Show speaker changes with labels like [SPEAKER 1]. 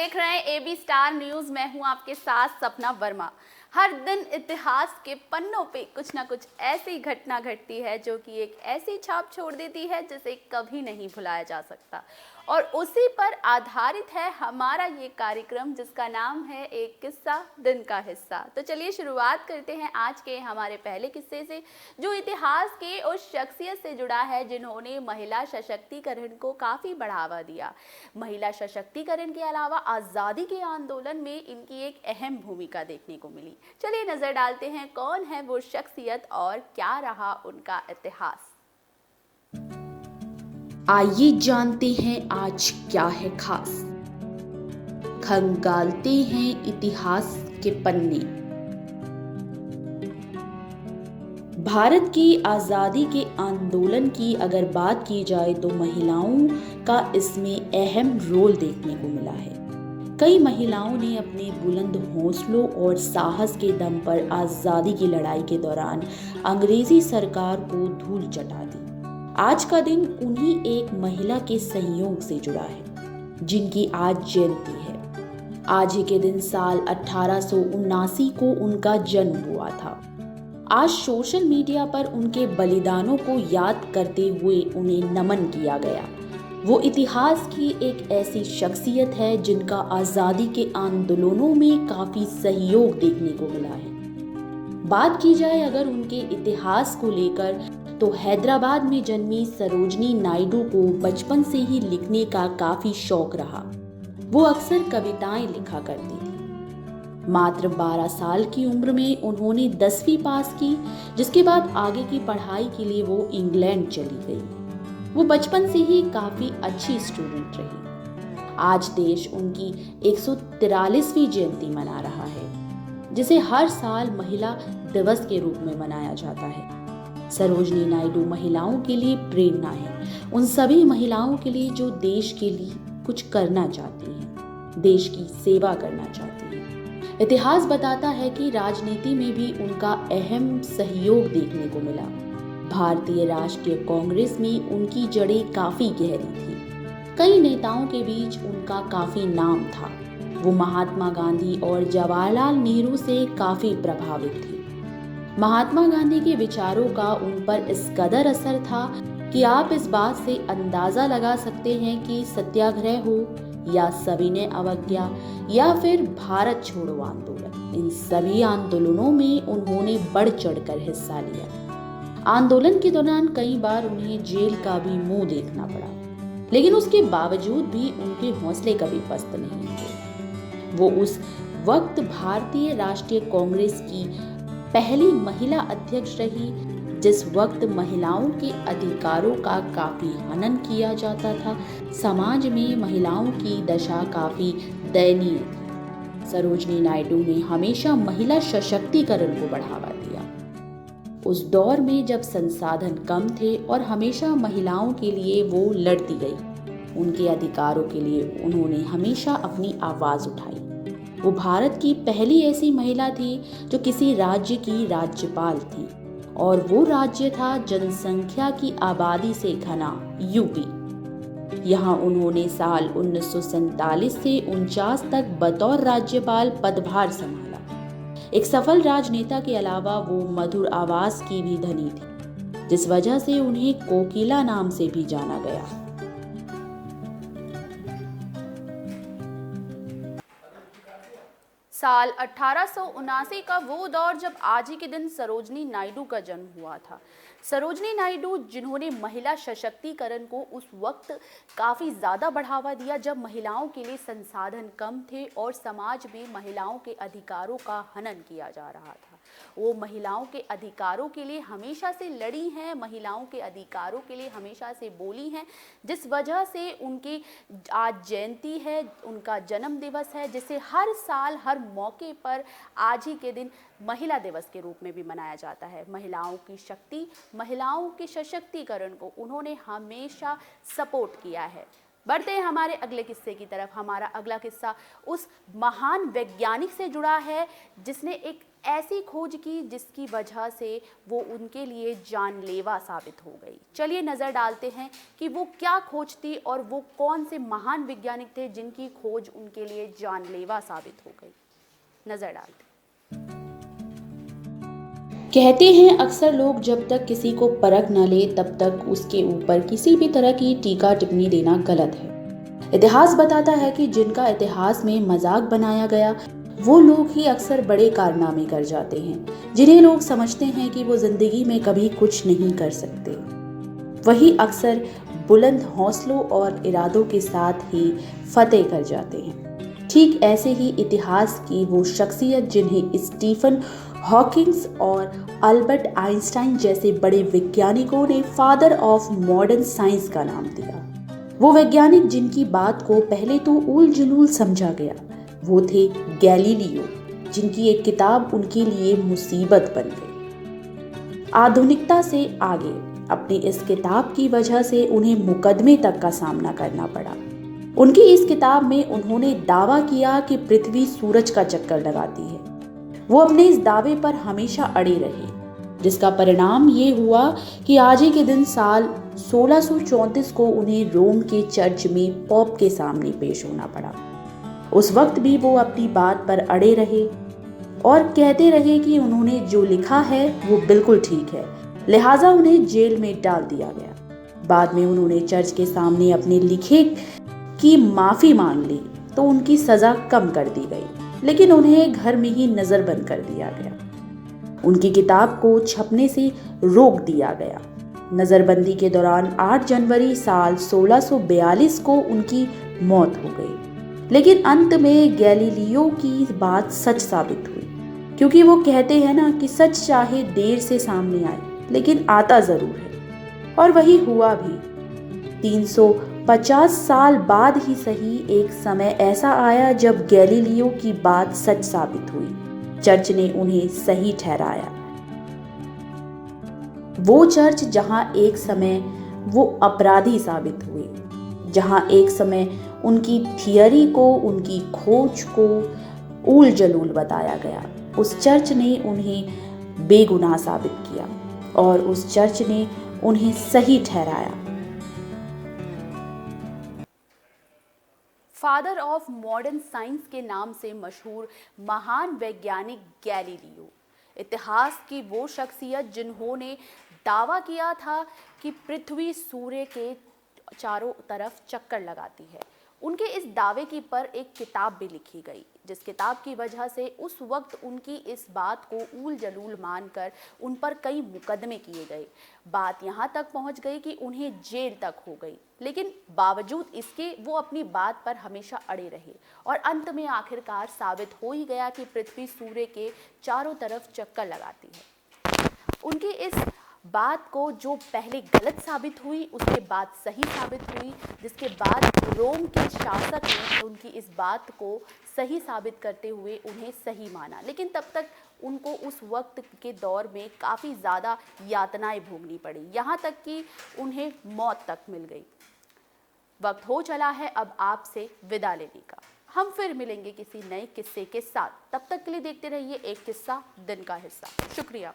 [SPEAKER 1] देख रहे हैं एबी स्टार न्यूज। मैं हूं आपके साथ सपना वर्मा। हर दिन इतिहास के पन्नों पे कुछ ना कुछ ऐसी घटना घटती है जो कि एक ऐसी छाप छोड़ देती है जिसे कभी नहीं भुलाया जा सकता, और उसी पर आधारित है हमारा ये कार्यक्रम जिसका नाम है एक किस्सा दिन का हिस्सा। तो चलिए शुरुआत करते हैं आज के हमारे पहले किस्से से, जो इतिहास के उस शख्सियत से जुड़ा है जिन्होंने महिला सशक्तिकरण को काफ़ी बढ़ावा दिया। महिला सशक्तिकरण के अलावा आज़ादी के आंदोलन में इनकी एक अहम भूमिका देखने को मिली। चलिए नजर डालते हैं कौन है वो शख्सियत और क्या रहा उनका इतिहास।
[SPEAKER 2] आइए जानते हैं आज क्या है खास। खंगालते हैं इतिहास के पन्ने। भारत की आज़ादी के आंदोलन की अगर बात की जाए तो महिलाओं का इसमें अहम रोल देखने को मिला है। कई महिलाओं ने अपने बुलंद हौसलों और साहस के दम पर आज़ादी की लड़ाई के दौरान अंग्रेजी सरकार को धूल चटा दी। आज का दिन उन्हीं एक महिला के सहयोग से जुड़ा है जिनकी आज जयंती है। आज ही के दिन साल 1879 को उनका जन्म हुआ था। आज सोशल मीडिया पर उनके बलिदानों को याद करते हुए उन्हें नमन किया गया। वो इतिहास की एक ऐसी शख्सियत है जिनका आज़ादी के आंदोलनों में काफ़ी सहयोग देखने को मिला है। बात की जाए अगर उनके इतिहास को लेकर तो हैदराबाद में जन्मी सरोजनी नायडू को बचपन से ही लिखने का काफ़ी शौक रहा। वो अक्सर कविताएं लिखा करती थी। मात्र 12 साल की उम्र में उन्होंने 10वीं पास की, जिसके बाद आगे की पढ़ाई के लिए वो इंग्लैंड चली गई। वो बचपन से ही काफी अच्छी स्टूडेंट रही। आज देश उनकी 143वीं जयंती मना रहा है, जिसे हर साल महिला दिवस के रूप में मनाया जाता है। सरोजनी नायडू महिलाओं के लिए प्रेरणा है, उन सभी महिलाओं के लिए जो देश के लिए कुछ करना चाहती हैं, देश की सेवा करना चाहती हैं। इतिहास बताता है कि राजनीति में भी उनका अहम सहयोग देखने को मिला। भारतीय राष्ट्रीय कांग्रेस में उनकी जड़ें काफी गहरी थी। कई नेताओं के बीच उनका काफी नाम था। वो महात्मा गांधी और जवाहरलाल नेहरू से काफी प्रभावित थी। महात्मा गांधी के विचारों का उन पर इस कदर असर था कि आप इस बात से अंदाजा लगा सकते हैं कि सत्याग्रह हो या सविनय अवज्ञा या फिर भारत छोड़ो आंदोलन, इन सभी आंदोलनों में उन्होंने बढ़ चढ़कर हिस्सा लिया। आंदोलन के दौरान कई बार उन्हें जेल का भी मुंह देखना पड़ा, लेकिन उसके बावजूद भी उनके हौसले कभी पस्त नहीं हुए। वो उस वक्त भारतीय राष्ट्रीय कांग्रेस की पहली महिला अध्यक्ष रही, जिस वक्त महिलाओं के अधिकारों का काफी हनन किया जाता था। समाज में महिलाओं की दशा काफी दयनीय थी। सरोजनी नायडू ने हमेशा महिला सशक्तिकरण को बढ़ावा दिया। उस दौर में जब संसाधन कम थे और हमेशा महिलाओं के लिए वो लड़ती गई। उनके अधिकारों के लिए उन्होंने हमेशा अपनी आवाज उठाई। वो भारत की पहली ऐसी महिला थी जो किसी राज्य की राज्यपाल थी, और वो राज्य था जनसंख्या की आबादी से घना यूपी। यहाँ उन्होंने साल 1947 से 49 तक बतौर राज्यपाल पदभार संभाला। एक सफल राजनेता के अलावा वो मधुर आवाज की भी धनी थी, जिस वजह से उन्हें कोकिला नाम से भी जाना गया।
[SPEAKER 1] साल 1879 का वो दौर जब आज ही के दिन सरोजनी नायडू का जन्म हुआ था। सरोजनी नायडू जिन्होंने महिला सशक्तिकरण को उस वक्त काफ़ी ज़्यादा बढ़ावा दिया जब महिलाओं के लिए संसाधन कम थे और समाज में महिलाओं के अधिकारों का हनन किया जा रहा था। वो महिलाओं के अधिकारों के लिए हमेशा से लड़ी हैं, महिलाओं के अधिकारों के लिए हमेशा से बोली हैं, जिस वजह से उनकी आज जयंती है, उनका जन्म दिवस है, जिसे हर साल हर मौके पर आज ही के दिन महिला दिवस के रूप में भी मनाया जाता है। महिलाओं की शक्ति, महिलाओं के सशक्तिकरण को उन्होंने हमेशा सपोर्ट किया है। बढ़ते हैं हमारे अगले किस्से की तरफ। हमारा अगला किस्सा उस महान वैज्ञानिक से जुड़ा है जिसने एक ऐसी खोज की जिसकी वजह से वो उनके लिए जानलेवा साबित हो गई। चलिए नज़र डालते हैं कि वो क्या खोज थी और वो कौन से महान वैज्ञानिक थे जिनकी खोज उनके लिए जानलेवा साबित हो गई। नज़र डालते हैं।
[SPEAKER 2] कहते हैं अक्सर लोग जब तक किसी को परख न ले तब तक उसके ऊपर किसी भी तरह की टीका टिप्पणी देना गलत है। इतिहास बताता है कि जिनका इतिहास में मजाक बनाया गया वो लोग ही अक्सर बड़े कारनामे कर जाते हैं, जिन्हें लोग समझते हैं कि वो जिंदगी में कभी कुछ नहीं कर सकते। वही अक्सर बुलंद हौसलों और इरादों के साथ ही फतेह कर जाते हैं। ठीक ऐसे ही इतिहास की वो शख्सियत जिन्हें स्टीफन हॉकिंग्स और अल्बर्ट आइंस्टाइन जैसे बड़े वैज्ञानिकों ने फादर ऑफ मॉडर्न साइंस का नाम दिया, वो वैज्ञानिक जिनकी बात को पहले तो ऊल जुलूल समझा गया, वो थे गैलीलियो, जिनकी एक किताब उनके लिए मुसीबत बन गई। आधुनिकता से आगे अपनी इस किताब की वजह से उन्हें मुकदमे तक का सामना करना पड़ा। उनकी इस किताब में उन्होंने दावा किया कि पृथ्वी सूरज का चक्कर लगाती है। वो अपने इस दावे पर हमेशा अड़े रहे, जिसका परिणाम ये हुआ कि आज ही के दिन साल 1634 को उन्हें रोम के चर्च में पोप के सामने पेश होना पड़ा। उस वक्त भी वो अपनी बात पर अड़े रहे और कहते रहे कि उन्होंने जो लिखा है वो बिल्कुल ठीक है, लिहाजा उन्हें जेल में डाल दिया गया। बाद में उन्होंने चर्च के सामने अपने लिखे की माफी मांग ली तो उनकी सजा कम कर दी गई, लेकिन उन्हें घर में ही नजरबंद कर दिया गया। उनकी किताब को छपने से रोक दिया गया। नजरबंदी के दौरान 8 जनवरी साल 1642 को उनकी मौत हो गई, लेकिन अंत में गैलीलियो की बात सच साबित हुई, क्योंकि वो कहते हैं ना कि सच चाहे देर से सामने आए लेकिन आता जरूर है। और वही हुआ भी। 350 साल बाद ही सही एक समय ऐसा आया जब गैलीलियो की बात सच साबित हुई। चर्च ने उन्हें सही ठहराया। वो चर्च जहां एक समय वो अपराधी साबित हुए, जहां एक समय उनकी थियरी को, उनकी खोज को ऊल जलूल बताया गया, उस चर्च ने उन्हें बेगुनाह साबित किया और उस चर्च ने उन्हें सही ठहराया।
[SPEAKER 1] फादर ऑफ मॉडर्न साइंस के नाम से मशहूर महान वैज्ञानिक गैलीलियो, इतिहास की वो शख्सियत जिन्होंने दावा किया था कि पृथ्वी सूर्य के चारों तरफ चक्कर लगाती है। उनके इस दावे की पर एक किताब भी लिखी गई, जिस किताब की वजह से उस वक्त उनकी इस बात को ऊल जलूल मानकर उन पर कई मुकदमे किए गए। बात यहाँ तक पहुँच गई कि उन्हें जेल तक हो गई, लेकिन बावजूद इसके वो अपनी बात पर हमेशा अड़े रहे और अंत में आखिरकार साबित हो ही गया कि पृथ्वी सूर्य के चारों तरफ चक्कर लगाती है। उनकी इस बात को जो पहले गलत साबित हुई उसके बाद सही साबित हुई, जिसके बाद रोम के शासक ने उनकी इस बात को सही साबित करते हुए उन्हें सही माना। लेकिन तब तक उनको उस वक्त के दौर में काफ़ी ज़्यादा यातनाएं भोगनी पड़ी, यहाँ तक कि उन्हें मौत तक मिल गई। वक्त हो चला है अब आपसे विदा लेने का। हम फिर मिलेंगे किसी नए किस्से के साथ। तब तक के लिए देखते रहिए एक किस्सा दिन का हिस्सा। शुक्रिया।